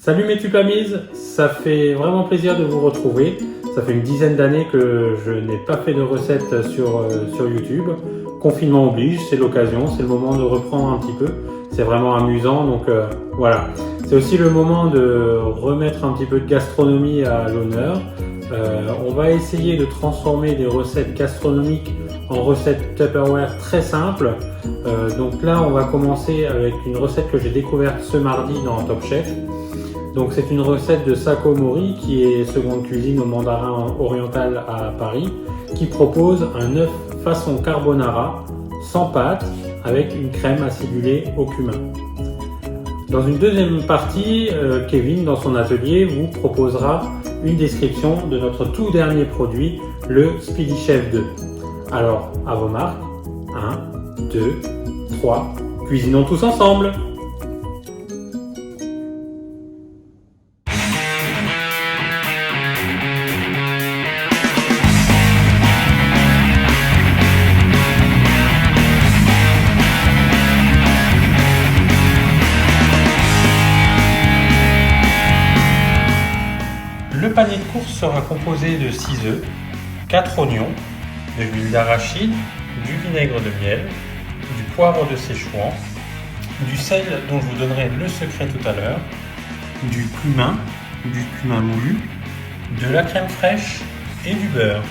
Salut mes Tupamise, ça fait vraiment plaisir de vous retrouver. Ça fait une dizaine d'années que je n'ai pas fait de recettes sur YouTube. Confinement oblige, c'est l'occasion, c'est le moment de reprendre un petit peu. C'est vraiment amusant, donc voilà. C'est aussi le moment de remettre un petit peu de gastronomie à l'honneur. On va essayer de transformer des recettes gastronomiques en recettes Tupperware très simples. Donc là, on va commencer avec une recette que j'ai découverte ce mardi dans Top Chef. Donc c'est une recette de Sako Mori qui est seconde cuisine au Mandarin Oriental à Paris, qui propose un œuf façon carbonara sans pâte avec une crème acidulée au cumin. Dans une deuxième partie, Kevin dans son atelier vous proposera une description de notre tout dernier produit, le Speedy Chef 2. Alors à vos marques, 1, 2, 3, cuisinons tous ensemble. Le panier de course sera composé de 6 œufs, 4 oignons, de l'huile d'arachide, du vinaigre de miel, du poivre de Szechuan, du sel dont je vous donnerai le secret tout à l'heure, du cumin moulu, de la crème fraîche et du beurre.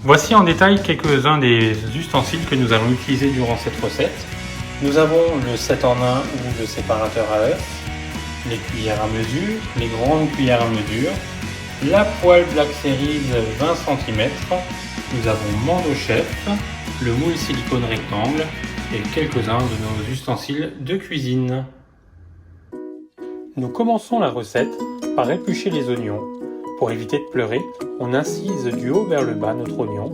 Voici en détail quelques-uns des ustensiles que nous allons utiliser durant cette recette. Nous avons le 7 en 1 ou le séparateur à œufs, les cuillères à mesure, les grandes cuillères à mesure, la poêle Black Series 20 cm, nous avons Mando Chef, le moule silicone rectangle et quelques-uns de nos ustensiles de cuisine. Nous commençons la recette par éplucher les oignons. Pour éviter de pleurer, on incise du haut vers le bas notre oignon,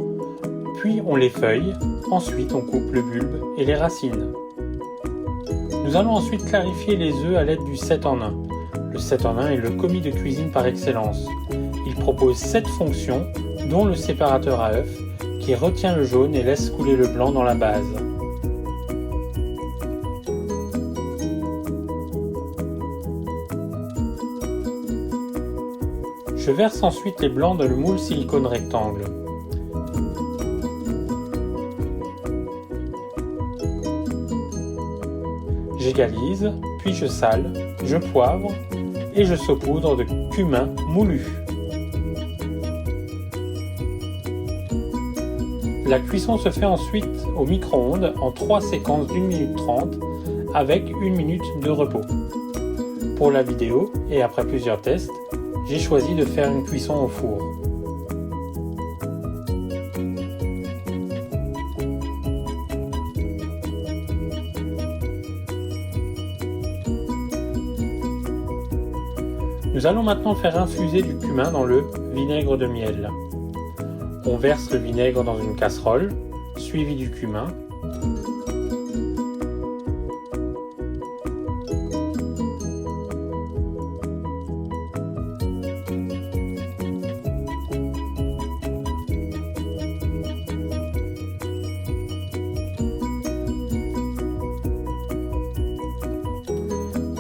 puis on l'effeuille, ensuite on coupe le bulbe et les racines. Nous allons ensuite clarifier les œufs à l'aide du 7 en 1. Le 7 en 1 est le commis de cuisine par excellence. Il propose 7 fonctions, dont le séparateur à œufs, qui retient le jaune et laisse couler le blanc dans la base. Je verse ensuite les blancs dans le moule silicone rectangle. J'égalise, puis je sale, je poivre et je saupoudre de cumin moulu. La cuisson se fait ensuite au micro-ondes en 3 séquences d'1 minute 30 avec 1 minute de repos. Pour la vidéo et après plusieurs tests, j'ai choisi de faire une cuisson au four. Nous allons maintenant faire infuser du cumin dans le vinaigre de miel. On verse le vinaigre dans une casserole, suivi du cumin.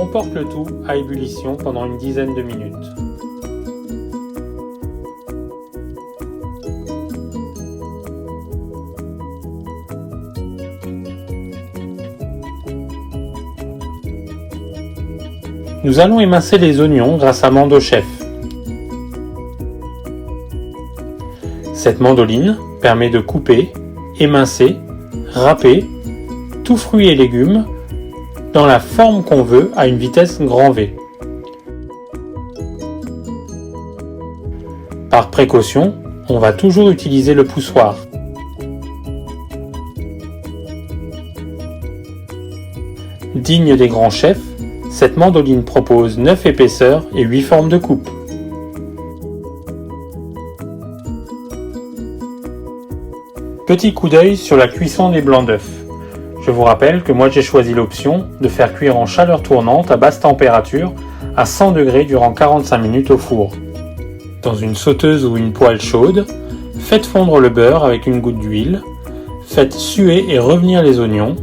On porte le tout à ébullition pendant une dizaine de minutes. Nous allons émincer les oignons grâce à Mando Chef. Cette mandoline permet de couper, émincer, râper, tout fruits et légumes dans la forme qu'on veut à une vitesse grand V. Par précaution, on va toujours utiliser le poussoir. Digne des grands chefs, cette mandoline propose 9 épaisseurs et 8 formes de coupe. Petit coup d'œil sur la cuisson des blancs d'œufs. Je vous rappelle que moi j'ai choisi l'option de faire cuire en chaleur tournante à basse température à 100 degrés durant 45 minutes au four. Dans une sauteuse ou une poêle chaude, faites fondre le beurre avec une goutte d'huile, faites suer et revenir les oignons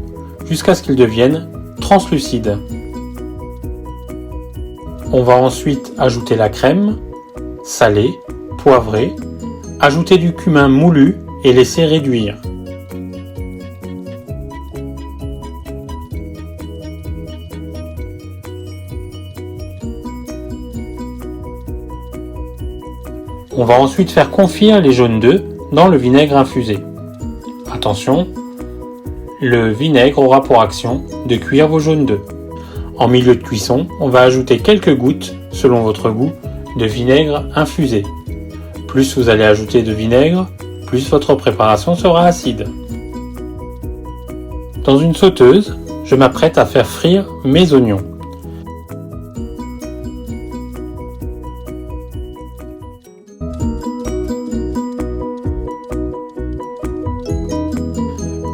jusqu'à ce qu'ils deviennent translucide. On va ensuite ajouter la crème, saler, poivrer, ajouter du cumin moulu et laisser réduire. On va ensuite faire confire les jaunes d'œufs dans le vinaigre infusé. Attention, le vinaigre aura pour action de cuire vos jaunes d'œufs. En milieu de cuisson, on va ajouter quelques gouttes, selon votre goût, de vinaigre infusé. Plus vous allez ajouter de vinaigre, plus votre préparation sera acide. Dans une sauteuse, je m'apprête à faire frire mes oignons.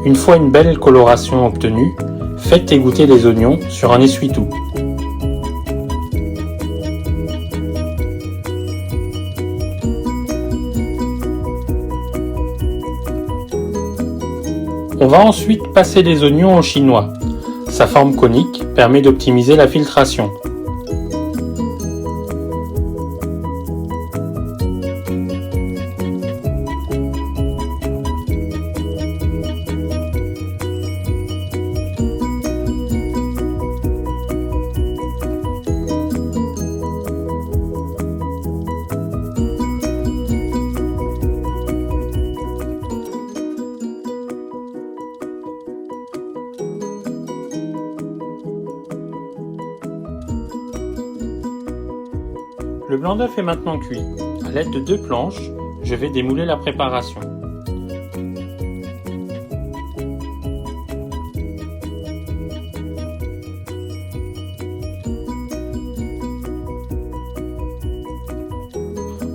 Une fois une belle coloration obtenue, faites égoutter les oignons sur un essuie-tout. On va ensuite passer les oignons au chinois. Sa forme conique permet d'optimiser la filtration. Le blanc d'œuf est maintenant cuit. À l'aide de 2 planches, je vais démouler la préparation.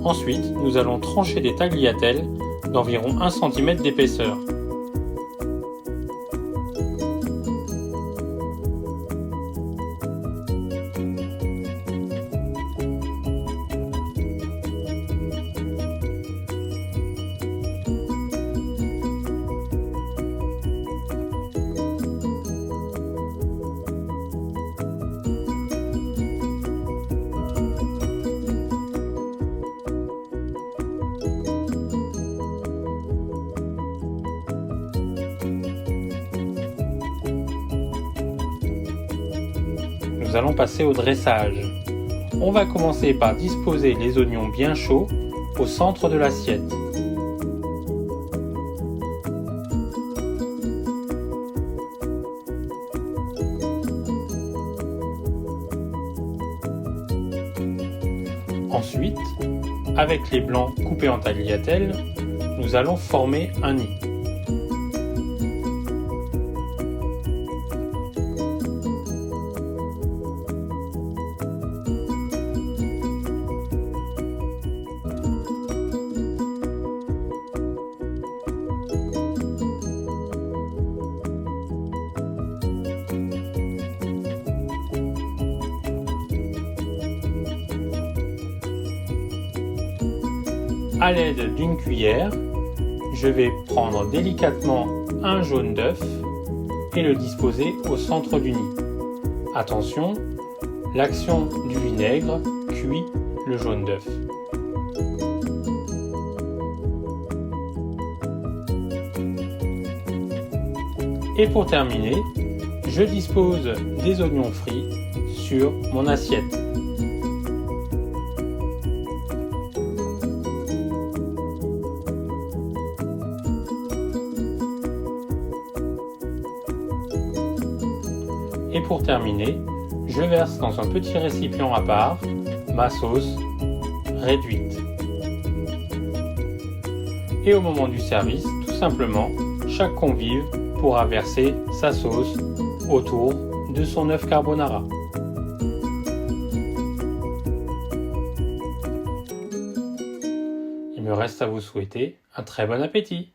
Ensuite, nous allons trancher des tagliatelles d'environ 1 cm d'épaisseur. Nous allons passer au dressage. On va commencer par disposer les oignons bien chauds au centre de l'assiette. Ensuite, avec les blancs coupés en tagliatelles, nous allons former un nid. À l'aide d'une cuillère, je vais prendre délicatement un jaune d'œuf et le disposer au centre du nid. Attention, l'action du vinaigre cuit le jaune d'œuf. Et pour terminer, je dispose des oignons frits sur mon assiette. Et pour terminer, je verse dans un petit récipient à part ma sauce réduite. Et au moment du service, tout simplement, chaque convive pourra verser sa sauce autour de son œuf carbonara. Il me reste à vous souhaiter un très bon appétit.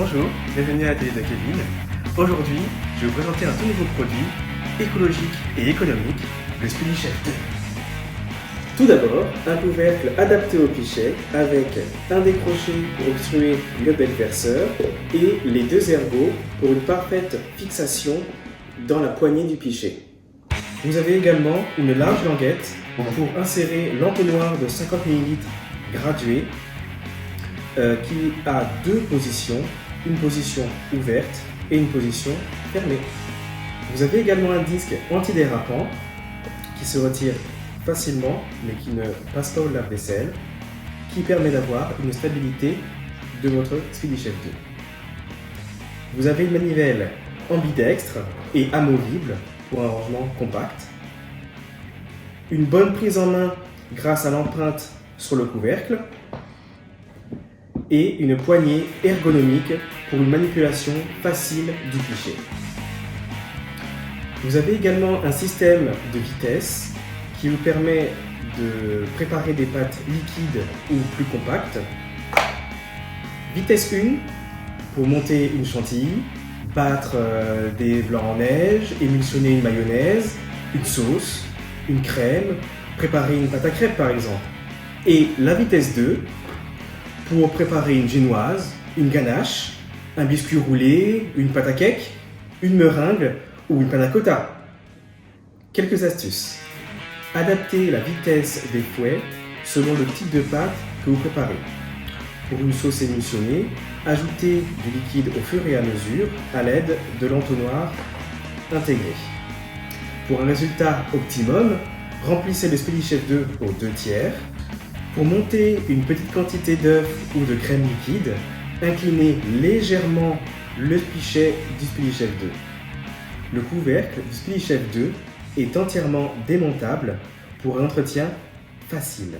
Bonjour, bienvenue à l'atelier de Kevin. Aujourd'hui, je vais vous présenter un tout nouveau produit écologique et économique, le SpeedyChef 2. Tout d'abord, un couvercle adapté au pichet avec un décroché pour obstruer le bec verseur et les deux ergots pour une parfaite fixation dans la poignée du pichet. Vous avez également une large languette pour insérer l'entonnoir de 50 ml gradué qui a deux positions, une position ouverte et une position fermée. Vous avez également un disque antidérapant qui se retire facilement mais qui ne passe pas au lave-vaisselle, qui permet d'avoir une stabilité de votre SpeedyChef 2. Vous avez une manivelle ambidextre et amovible pour un rangement compact, une bonne prise en main grâce à l'empreinte sur le couvercle et une poignée ergonomique pour une manipulation facile du pichet. Vous avez également un système de vitesse qui vous permet de préparer des pâtes liquides ou plus compactes. Vitesse 1 pour monter une chantilly, battre des blancs en neige, émulsionner une mayonnaise, une sauce, une crème, préparer une pâte à crêpes par exemple. Et la vitesse 2 pour préparer une génoise, une ganache, un biscuit roulé, une pâte à cake, une meringue ou une panna cotta. Quelques astuces. Adaptez la vitesse des fouets selon le type de pâte que vous préparez. Pour une sauce émulsionnée, ajoutez du liquide au fur et à mesure à l'aide de l'entonnoir intégré. Pour un résultat optimum, remplissez le SpeedyChef 2 aux 2/3. Pour monter une petite quantité d'œufs ou de crème liquide, inclinez légèrement le pichet du SpeedyChef 2. Le couvercle du SpeedyChef 2 est entièrement démontable pour un entretien facile.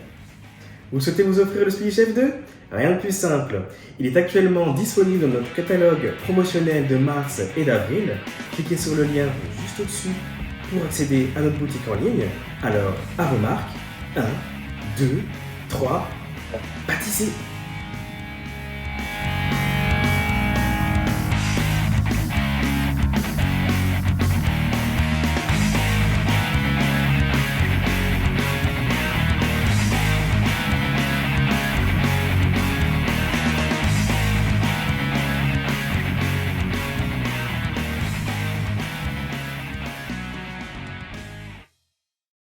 Vous souhaitez vous offrir le SpeedyChef 2 ? Rien de plus simple. Il est actuellement disponible dans notre catalogue promotionnel de mars et d'avril. Cliquez sur le lien juste au-dessus pour accéder à notre boutique en ligne. Alors, à vos marques, 1, 2, 3, pâtissez!